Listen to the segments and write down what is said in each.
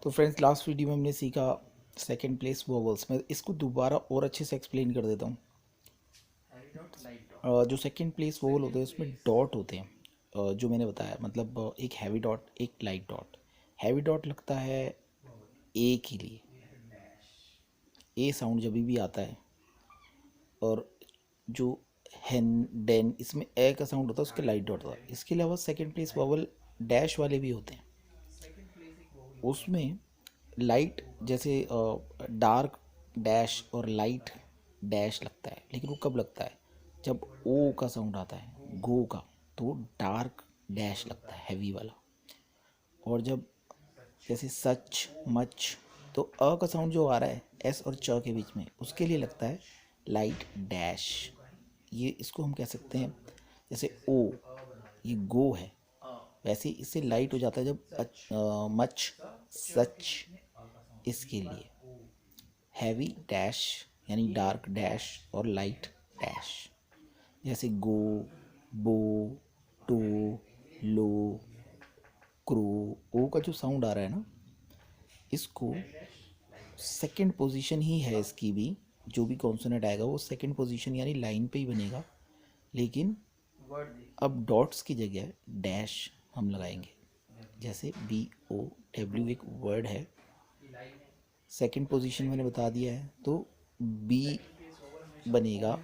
तो friends, last video में हमने सीखा सेकंड प्लेस वोवल्स। मैं इसको दोबारा और अच्छे से एक्सप्लेन कर देता हूँ। जो सेकंड प्लेस वोवल होते हैं उसमें डॉट होते हैं। जो मैंने बताया, मतलब एक हैवी डॉट, एक लाइट डॉट। हैवी डॉट लगता है ए के लिए, ए साउंड जब भी आता है। और जो हेन डेन, इसमें ए का साउंड होता है, उसके लाइट डॉट होता है। इसके अलावा सेकंड प्लेस वोवल डैश वाले भी होते हैं। उसमें लाइट, जैसे डार्क डैश और लाइट डैश लगता है, लेकिन वो कब लगता है? जब ओ का साउंड आता है, गो का, तो डार्क डैश लगता है, हैवी वाला। और जब जैसे सच, मच, तो अ का साउंड जो आ रहा है एस और च के बीच में, उसके लिए लगता है लाइट डैश। ये इसको हम कह सकते हैं, जैसे ओ, ये गो है, वैसे इससे लाइट हो जाता है जब मच, सच। इसके लिए हैवी डैश यानी डार्क डैश और लाइट डैश। जैसे गो, बो, टो, लो, क्रो। ओ का जो साउंड आ रहा है ना, इसको सेकंड पोजीशन ही है इसकी भी। जो भी कॉन्सोनेंट आएगा वो सेकंड पोजीशन यानी लाइन पे ही बनेगा, लेकिन अब डॉट्स की जगह डैश हम लगाएंगे। जैसे बी ओ डब्ल्यू एक वर्ड है, सेकंड पोजीशन मैंने बता दिया है, तो बी बनेगा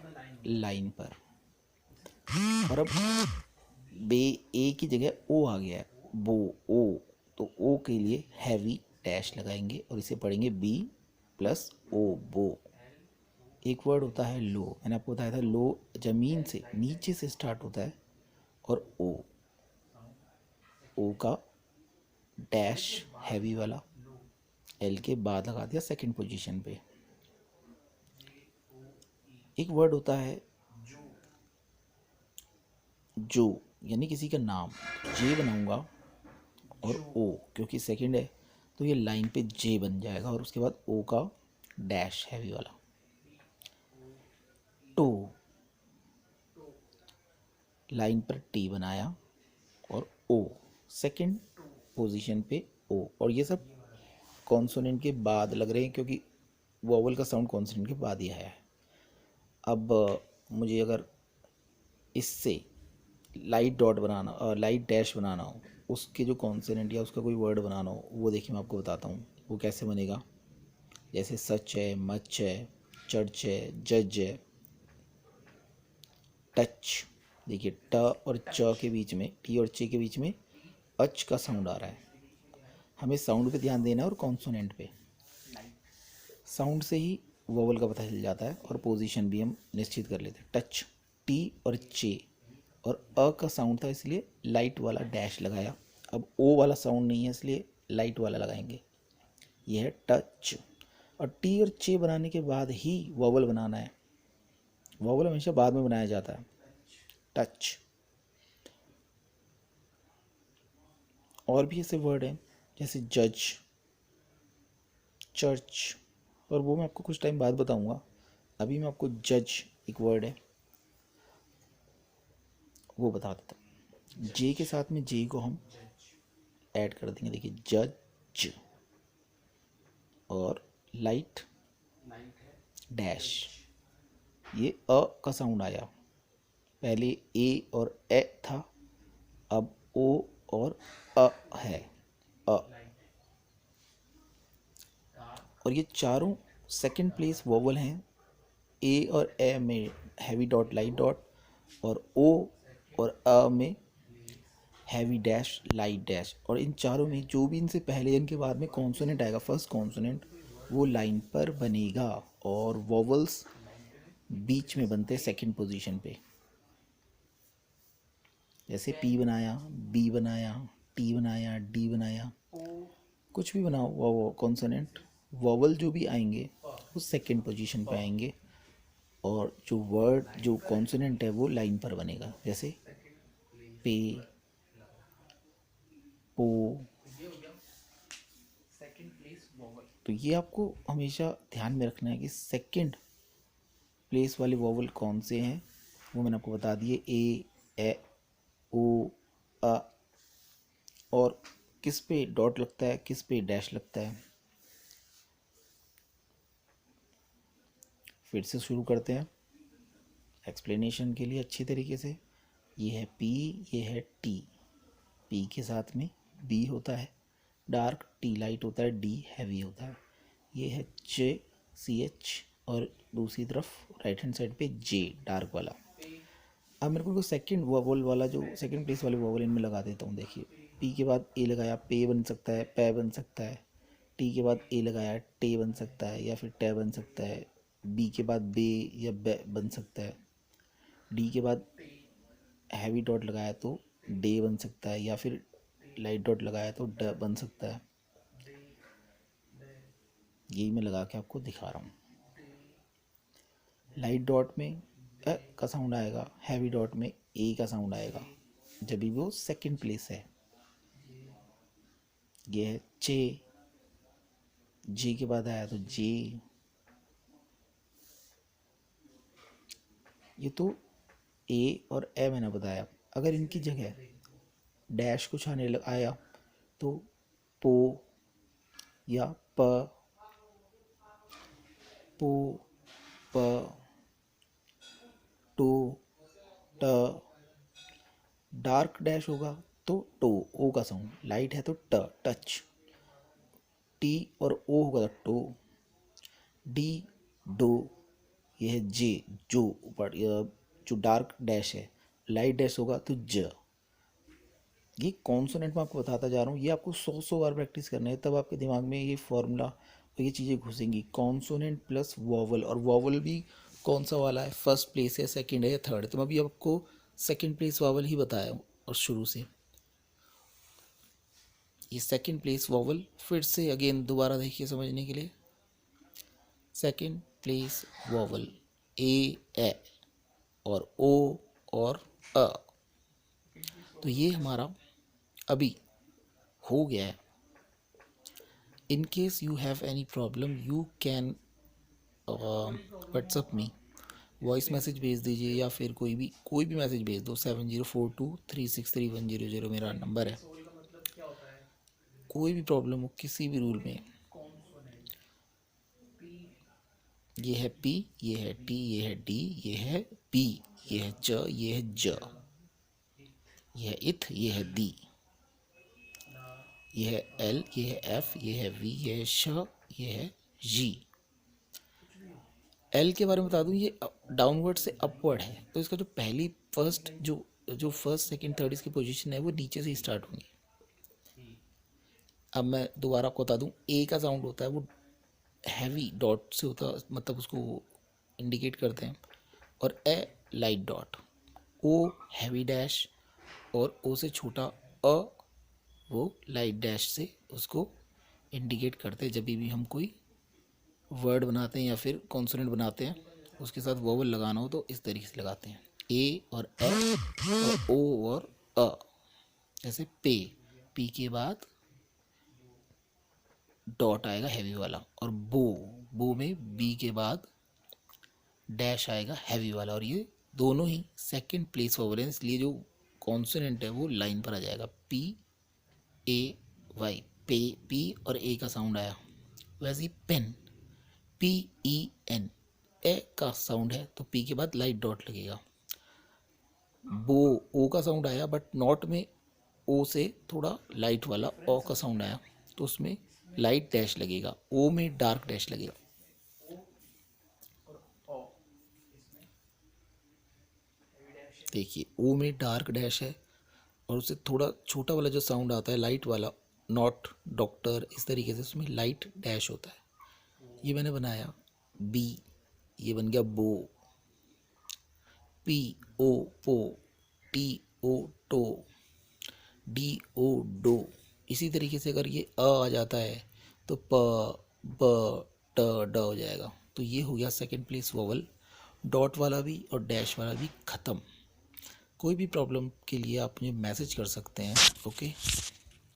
लाइन पर। और अब बे, ए की जगह ओ आ गया है, बो, ओ, तो ओ के लिए हैवी डैश लगाएंगे और इसे पढ़ेंगे बी प्लस ओ, बो। एक वर्ड होता है लो, मैंने आपको बताया था लो जमीन से नीचे से स्टार्ट होता है। और ओ, ओ का डैश हैवी वाला एल के बाद लगा दिया सेकंड पोजीशन पे। एक वर्ड होता है जो, यानी किसी का नाम, जे बनाऊंगा और ओ, क्योंकि सेकंड है तो ये लाइन पे जे बन जाएगा और उसके बाद ओ का डैश हैवी वाला। टो, लाइन पर टी बनाया और ओ सेकंड पोजीशन पे ओ। और ये सब कॉन्सोनेंट के बाद लग रहे हैं, क्योंकि वोवल का साउंड कॉन्सोनेंट के बाद ही आया है। अब मुझे अगर इससे लाइट डॉट बनाना और लाइट डैश बनाना हो, उसके जो कॉन्सोनेंट या उसका कोई वर्ड बनाना हो, वो देखिए मैं आपको बताता हूँ वो कैसे बनेगा। जैसे सच है, मच है, चर्च है, जज है, टच। देखिए ट और च के बीच में, टी और चे के बीच में अच का साउंड आ रहा है। हमें साउंड पे ध्यान देना है और कॉन्सोनेंट पे। साउंड से ही वोवल का पता चल जाता है और पोजीशन भी हम निश्चित कर लेते हैं। टच, टी और चे, और अ का साउंड था इसलिए लाइट वाला डैश लगाया। अब ओ वाला साउंड नहीं है इसलिए लाइट वाला लगाएंगे। यह है टच। और टी और चे बनाने के बाद ही वोवल बनाना है। वोवल हमेशा बाद में बनाया जाता है। टच। और भी ऐसे वर्ड हैं जैसे जज, चर्च, और वो मैं आपको कुछ टाइम बाद बताऊंगा। अभी मैं आपको जज एक वर्ड है वो बता देता हूँ। जे के साथ में जे को हम ऐड कर देंगे। देखिए जज और लाइट डैश, ये अ का साउंड आया। पहले ए और ए था, अब ओ और अ है, अ। और ये चारों सेकंड प्लेस वोवल हैं। ए और ए में हैवी डॉट, लाइट डॉट, और ओ और अ में हैवी डैश, लाइट डैश। और इन चारों में जो भी इनसे पहले इनके बाद में कॉन्सोनेंट आएगा, फर्स्ट कॉन्सोनेंट, वो लाइन पर बनेगा। और वोवल्स बीच में बनते हैं सेकंड पोजीशन पे। जैसे पी बनाया, बी बनाया, टी बनाया, डी बनाया, कुछ भी बनाओ वो कॉन्सोनेंट, वोवल जो भी आएंगे वो सेकंड पोजीशन पे आएंगे। और जो वर्ड, जो कॉन्सोनेंट है वो लाइन पर बनेगा। जैसे पे, पो। तो ये आपको हमेशा ध्यान में रखना है कि सेकंड प्लेस वाले वोवल कौन से हैं, वो मैंने आपको बता दिए। ए, ओ, अ। और किस पे डॉट लगता है, किस पे डैश लगता है। फिर से शुरू करते हैं एक्सप्लेनेशन के लिए अच्छी तरीके से। ये है P, ये है T। P के साथ में B होता है डार्क, T लाइट होता है, D हैवी होता है। ये है CH और दूसरी तरफ राइट हैंड साइड पे J डार्क वाला। अब मेरे को सेकंड वोवल वाला जो सेकंड प्लेस वाले वोवल इनमें लगा देता हूँ। देखिए P के बाद A लगाया, पे बन सकता है, पै बन सकता है। T के बाद A लगाया, टे बन सकता है या फिर टे बन सकता है। B के बाद बे या बे बन सकता है। D के बाद हैवी डॉट लगाया तो डे बन सकता है या फिर लाइट डॉट लगाया तो ड बन सकता है। यही मैं लगा के आपको दिखा रहा हूँ। लाइट डॉट में अ का साउंड आएगा, हैवी डॉट में ए का साउंड आएगा जब भी वो सेकंड प्लेस है। ये है चे, जे के बाद आया तो जे। ये तो ए और ए मैंने बताया। अगर इनकी जगह डैश कुछ आया तो पो या प, पो, प, टो, ट। डार्क डैश होगा तो टो, ओ का साउंड। लाइट है तो ट, टच। टी और ओ होगा तो टो। D, dough. ये है जे, जो ऊपर जो डार्क डैश है। लाइट डैश होगा तो ज। ये कॉन्सोनेंट मैं आपको बताता जा रहा हूँ। ये आपको 100 बार प्रैक्टिस करना है, तब आपके दिमाग में ये फॉर्मूला और ये चीज़ें घुसेंगी। कॉन्सोनेंट प्लस वॉवल, और वॉवल भी कौन सा वाला है, फर्स्ट प्लेस है, सेकंड है या थर्ड है। तो मैं अभी आपको सेकंड प्लेस वॉवल ही बताया हूँ और शुरू से। ये सेकंड प्लेस वॉवल फिर से अगेन दोबारा देखिए समझने के लिए। सेकंड प्लेस वॉवल ए और ओ और अ। तो ये हमारा अभी हो गया है। In case you have any problem you can WhatsApp me voice message भेज दीजिए या फिर कोई भी मैसेज भेज दो। 7042363100 मेरा नंबर है। कोई भी प्रॉब्लम हो किसी भी रूल में। ये है P, ये है T, ये है D, ये है B, ये है च, ये है ज, ये है इथ, ये है दी, ये है L, ये है F, ये है V, ये है श, ये है G। L के बारे में बता दूं, ये डाउनवर्ड से अपवर्ड है। तो इसका जो पहली फर्स्ट जो फर्स्ट सेकंड थर्ड इसकी पोजीशन है वो नीचे से स्टार्ट होंगी। अब मैं दोबारा आपको बता दूं, A का साउंड होता है वो हैवी डॉट से होता है, मतलब उसको इंडिकेट करते हैं। और ए लाइट डॉट, ओ हैवी डैश और ओ से छोटा अ वो लाइट डैश से उसको इंडिकेट करते हैं। जब भी हम कोई वर्ड बनाते हैं या फिर कॉन्सोनेंट बनाते हैं उसके साथ वोवल लगाना हो तो इस तरीके से लगाते हैं। ए और अ और ओ और अ। जैसे पे, पी के बाद डॉट आएगा हैवी वाला। और बो में बी के बाद डैश आएगा हैवी वाला। और ये दोनों ही सेकंड प्लेस वोवल है, इसलिए जो कॉन्सोनेंट है वो लाइन पर आ जाएगा। पी ए वाई, पे, पी और ए का साउंड आया। वैसे ही पेन, PEN, ए का साउंड है तो पी के बाद लाइट डॉट लगेगा। बो, ओ का साउंड आया बट नॉट में ओ से थोड़ा लाइट वाला ओ का साउंड आया तो उसमें लाइट डैश लगेगा, ओ में डार्क डैश लगेगा। देखिए ओ में डार्क डैश है और उससे थोड़ा छोटा वाला जो साउंड आता है लाइट वाला, नॉट, डॉक्टर, इस तरीके से उसमें लाइट डैश होता है। ये मैंने बनाया बी, ये बन गया बो। PO पो, TO टो, DO डो। इसी तरीके से अगर ये आ जाता है तो प, ब, ट, ड हो जाएगा। तो ये हो गया सेकंड प्लेस वोवल। डॉट वाला भी और डैश वाला भी ख़त्म। कोई भी प्रॉब्लम के लिए आप मुझे मैसेज कर सकते हैं। ओके।